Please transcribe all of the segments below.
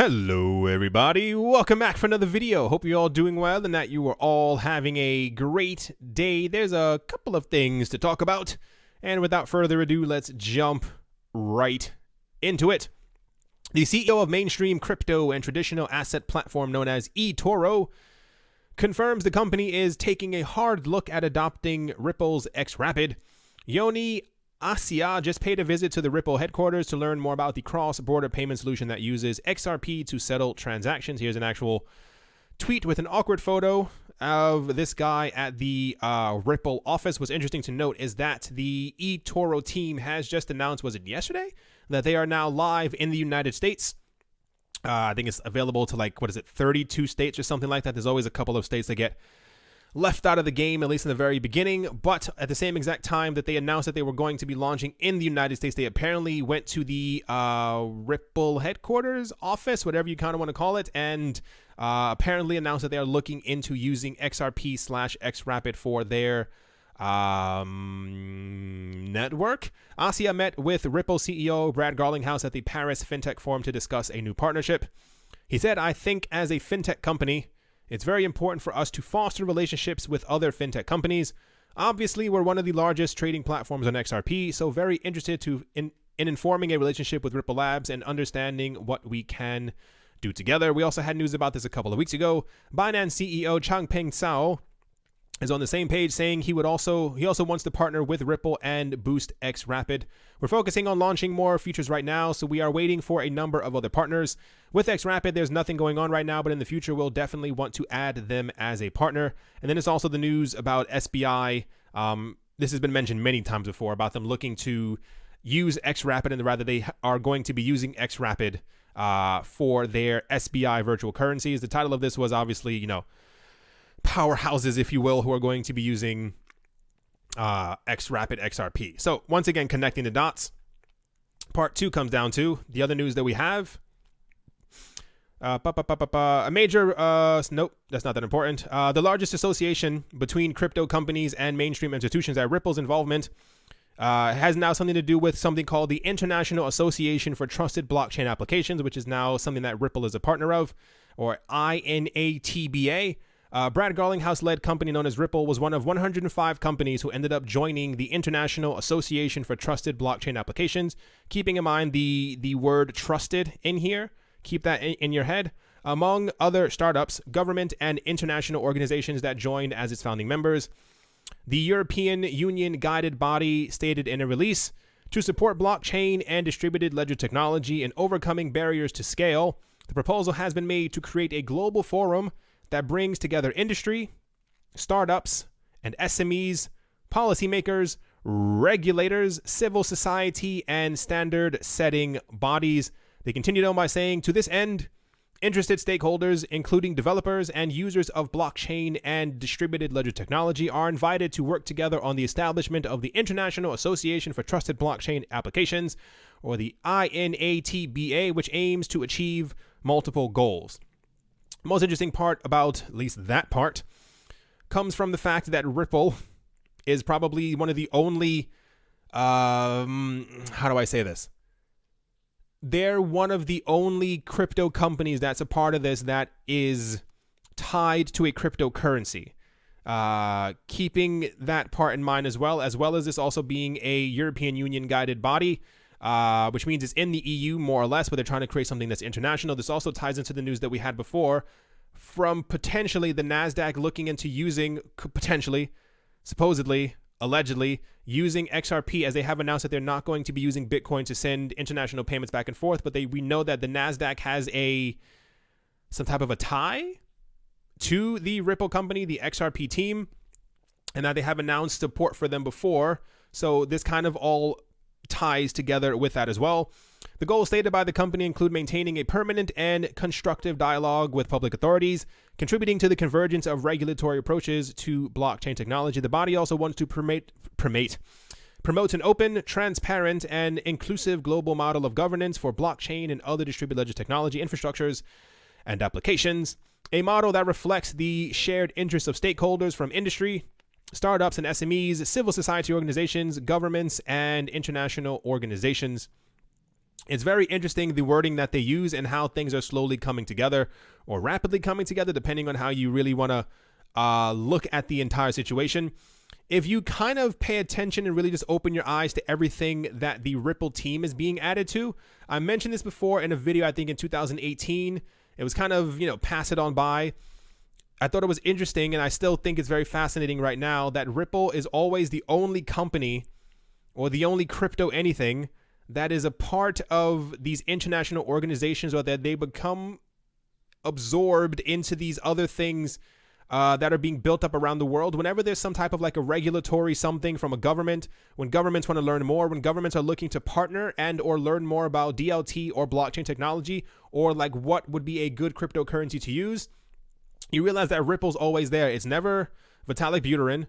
Hello everybody, welcome back for another video. Hope you're all doing well and that you are all having a great day. There's a couple of things to talk about, and without further ado, let's jump right into it. The CEO of mainstream crypto and traditional asset platform known as eToro confirms the company is taking a hard look at adopting Ripple's xRapid. Yoni Asia just paid a visit to the Ripple headquarters to learn more about the cross-border payment solution that uses XRP to settle transactions. Here's an actual tweet with an awkward photo of this guy at the Ripple office. What's interesting to note is that the eToro team has just announced, was it yesterday, that they are now live in the United States. I think it's available to 32 states or something like that. There's always a couple of states that get left out of the game, at least in the very beginning. But at the same exact time that they announced that they were going to be launching in the United States, they apparently went to the Ripple headquarters office, whatever you kind of want to call it, and apparently announced that they are looking into using XRP/xRapid for their network. Asia met with Ripple CEO Brad Garlinghouse at the Paris FinTech Forum to discuss a new partnership. He said, "I think as a fintech company, it's very important for us to foster relationships with other fintech companies. Obviously, we're one of the largest trading platforms on XRP, so very interested in informing a relationship with Ripple Labs and understanding what we can do together." We also had news about this a couple of weeks ago. Binance CEO Changpeng Zhao is on the same page, saying he also wants to partner with Ripple and boost xRapid. "We're focusing on launching more features right now, so we are waiting for a number of other partners. With xRapid, there's nothing going on right now, but in the future, we'll definitely want to add them as a partner." And then it's also the news about SBI. This has been mentioned many times before about them looking to use xRapid, and rather they are going to be using xRapid for their SBI virtual currencies. The title of this was obviously, powerhouses, if you will, who are going to be using xRapid XRP. So once again, connecting the dots. Part 2 comes down to the other news that we have. A major, nope, that's not that important. The largest association between crypto companies and mainstream institutions, that Ripple's involvement has now something to do with something called the International Association for Trusted Blockchain Applications, which is now something that Ripple is a partner of, or INATBA. Brad Garlinghouse-led company known as Ripple was one of 105 companies who ended up joining the International Association for Trusted Blockchain Applications. Keeping in mind the word trusted in here, keep that in your head. Among other startups, government, and international organizations that joined as its founding members. The European Union guided body stated in a release, "To support blockchain and distributed ledger technology in overcoming barriers to scale, the proposal has been made to create a global forum that brings together industry, startups, and SMEs, policymakers, regulators, civil society, and standard-setting bodies." They continued on by saying, "To this end, interested stakeholders, including developers and users of blockchain and distributed ledger technology, are invited to work together on the establishment of the International Association for Trusted Blockchain Applications, or the INATBA, which aims to achieve multiple goals." The most interesting part about at least that part comes from the fact that Ripple is probably one of the only, how do I say this? They're one of the only crypto companies that's a part of this that is tied to a cryptocurrency. Keeping that part in mind as well as this also being a European Union guided body, which means it's in the EU more or less, but they're trying to create something that's international. This also ties into the news that we had before from potentially the NASDAQ looking into using, potentially, supposedly, allegedly, using XRP, as they have announced that they're not going to be using Bitcoin to send international payments back and forth, but we know that the NASDAQ has some type of a tie to the Ripple company, the XRP team, and that they have announced support for them before. So this kind of all ties together with that as well. The goals stated by the company include maintaining a permanent and constructive dialogue with public authorities, contributing to the convergence of regulatory approaches to blockchain technology. The body also wants to promote an open, transparent, and inclusive global model of governance for blockchain and other distributed ledger technology infrastructures and applications, a model that reflects the shared interests of stakeholders from industry, startups and SMEs, civil society organizations, governments, and international organizations. It's very interesting, the wording that they use and how things are slowly coming together or rapidly coming together, depending on how you really want to look at the entire situation. If you kind of pay attention and really just open your eyes to everything that the Ripple team is being added to, I mentioned this before in a video, I think in 2018. It was kind of, pass it on by. I thought it was interesting, and I still think it's very fascinating right now that Ripple is always the only company or the only crypto anything that is a part of these international organizations, or that they become absorbed into these other things that are being built up around the world. Whenever there's some type of like a regulatory something from a government, when governments want to learn more, when governments are looking to partner and or learn more about DLT or blockchain technology, or like what would be a good cryptocurrency to use, you realize that Ripple's always there. It's never Vitalik Buterin.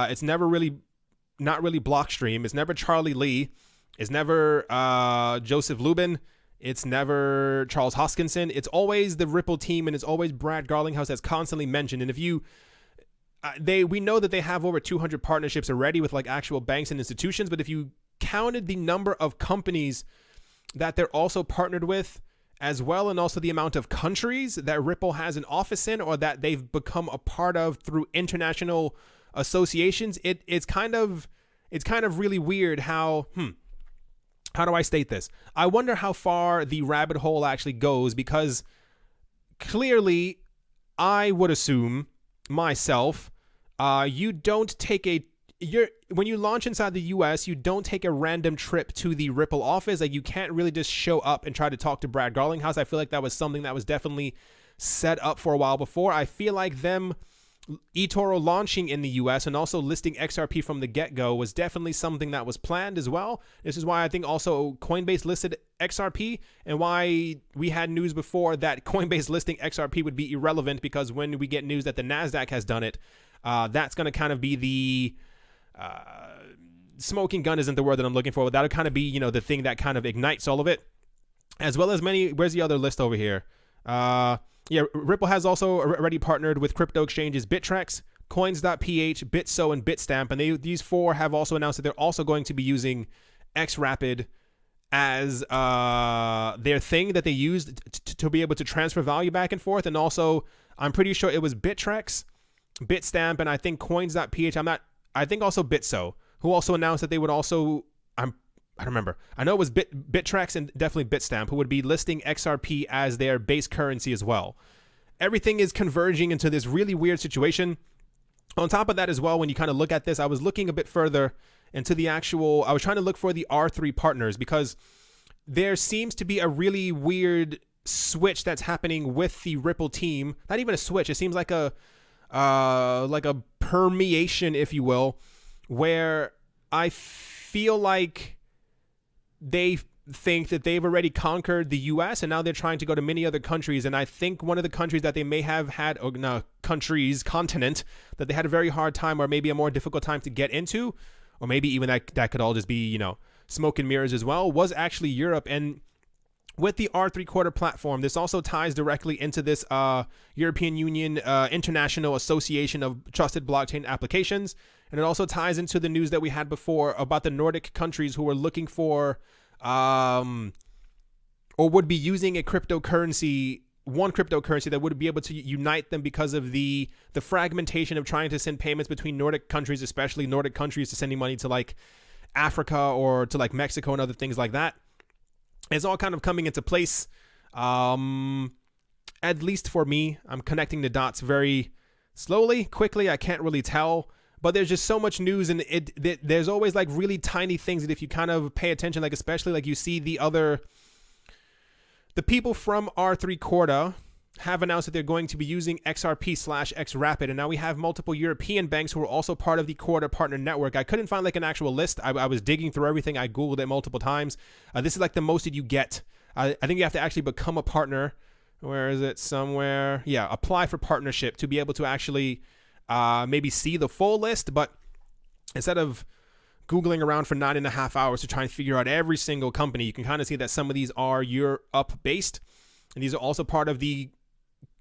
It's never really, not really Blockstream. It's never Charlie Lee. It's never Joseph Lubin. It's never Charles Hoskinson. It's always the Ripple team, and it's always Brad Garlinghouse that's constantly mentioned. And if you, we know that they have over 200 partnerships already with like actual banks and institutions. But if you counted the number of companies that they're also partnered with as well, and also the amount of countries that Ripple has an office in, or that they've become a part of through international associations, it's kind of really weird how do I state this? I wonder how far the rabbit hole actually goes, because clearly I would assume myself, you don't take when you launch inside the US, you don't take a random trip to the Ripple office. Like, you can't really just show up and try to talk to Brad Garlinghouse. I feel like that was something that was definitely set up for a while before. I feel like them eToro launching in the US and also listing XRP from the get-go was definitely something that was planned as well. This is why I think also Coinbase listed XRP, and why we had news before that Coinbase listing XRP would be irrelevant, because when we get news that the NASDAQ has done it, that's going to kind of be the smoking gun isn't the word that I'm looking for, but that'll kind of be, the thing that kind of ignites all of it. As well as where's the other list over here? Yeah, Ripple has also already partnered with crypto exchanges Bittrex, Coins.ph, Bitso, and Bitstamp, and these four have also announced that they're also going to be using xRapid as their thing that they use to be able to transfer value back and forth. And also, I'm pretty sure it was Bittrex, Bitstamp, and I think Coins.ph. I think also Bitso, who also announced that they would also, I don't remember. I know it was Bittrex and definitely Bitstamp, who would be listing XRP as their base currency as well. Everything is converging into this really weird situation. On top of that as well, when you kind of look at this, I was looking a bit further into I was trying to look for the R3 partners, because there seems to be a really weird switch that's happening with the Ripple team. Not even a switch. It seems like a permeation, if you will, where I feel like they think that they've already conquered the US and now they're trying to go to many other countries. And I think one of the countries that they may have had, continent that they had a very hard time, or maybe a more difficult time to get into, or maybe even that could all just be, smoke and mirrors as well, was actually Europe. And with the R3/4 platform, this also ties directly into this European Union International Association of Trusted Blockchain Applications. And it also ties into the news that we had before about the Nordic countries who were looking for or would be using one cryptocurrency that would be able to unite them, because of the fragmentation of trying to send payments between Nordic countries, especially Nordic countries to sending money to like Africa or to like Mexico and other things like that. It's all kind of coming into place. At least for me, I'm connecting the dots very slowly, quickly. I can't really tell. But there's just so much news, and there's always like really tiny things that if you kind of pay attention, like especially like you see the people from R3/4 have announced that they're going to be using XRP/xRapid, and now we have multiple European banks who are also part of the Quarter Partner Network. I couldn't find like an actual list. I was digging through everything. I Googled it multiple times. This is like the most that you get. I think you have to actually become a partner. Where is it? Somewhere. Yeah, apply for partnership to be able to actually maybe see the full list. But instead of Googling around for 9.5 hours to try and figure out every single company, you can kind of see that some of these are Europe based, and these are also part of the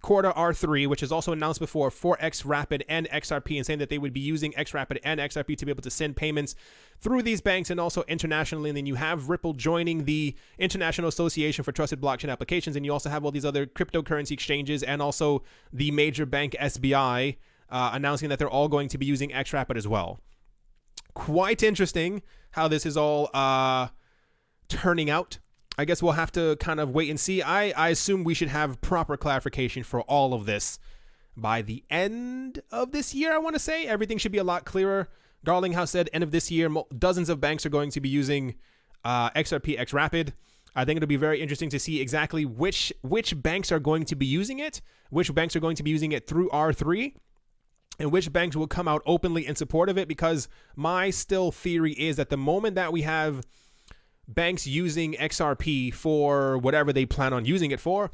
Corda R3, which is also announced before for xRapid and XRP, and saying that they would be using xRapid and XRP to be able to send payments through these banks and also internationally. And then you have Ripple joining the International Association for Trusted Blockchain Applications, and you also have all these other cryptocurrency exchanges and also the major bank SBI announcing that they're all going to be using xRapid as well. Quite interesting how this is all turning out. I guess we'll have to kind of wait and see. I assume we should have proper clarification for all of this by the end of this year, I want to say. Everything should be a lot clearer. Garlinghouse said end of this year, dozens of banks are going to be using XRP xRapid. I think it'll be very interesting to see exactly which banks are going to be using it, which banks are going to be using it through R3, and which banks will come out openly in support of it, because my still theory is that the moment that we have banks using XRP for whatever they plan on using it for,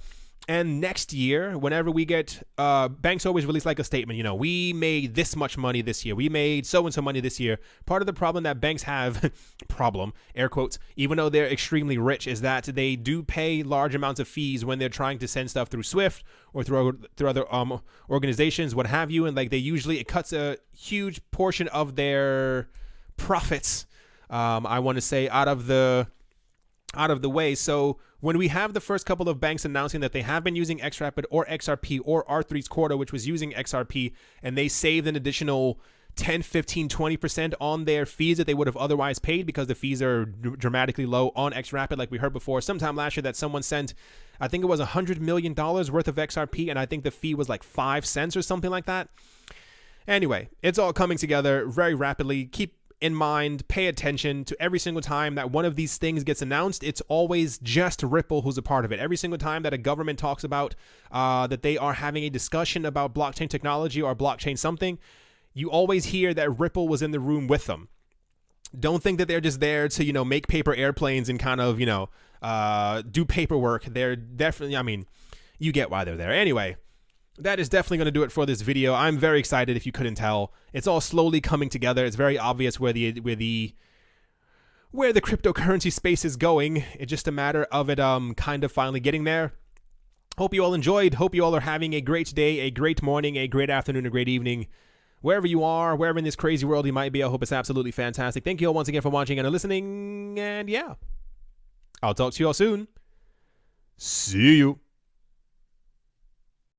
and next year, whenever we get, banks always release like a statement, you know, we made this much money this year, we made so-and-so money this year. Part of the problem that banks have, problem, air quotes, even though they're extremely rich, is that they do pay large amounts of fees when they're trying to send stuff through Swift or through other organizations, what have you, and like it cuts a huge portion of their profits, I want to say, out of the way. So when we have the first couple of banks announcing that they have been using xRapid or XRP or R3's Corda, which was using XRP, and they saved an additional 10, 15, 20% on their fees that they would have otherwise paid, because the fees are dramatically low on xRapid, like we heard before sometime last year that someone sent, I think it was $100 million worth of XRP, and I think the fee was like 5 cents or something like that. Anyway, it's all coming together very rapidly. Keep in mind, pay attention to every single time that one of these things gets announced. It's always just Ripple who's a part of it. Every single time that a government talks about that they are having a discussion about blockchain technology or blockchain something, you always hear that Ripple was in the room with them. Don't think that they're just there to, you know, make paper airplanes and kind of, you know, do paperwork. They're definitely, I mean, you get why they're there. Anyway, that is definitely going to do it for this video. I'm very excited, if you couldn't tell. It's all slowly coming together. It's very obvious where the cryptocurrency space is going. It's just a matter of it kind of finally getting there. Hope you all enjoyed. Hope you all are having a great day, a great morning, a great afternoon, a great evening. Wherever you are, wherever in this crazy world you might be, I hope it's absolutely fantastic. Thank you all once again for watching and listening. And yeah, I'll talk to you all soon. See you.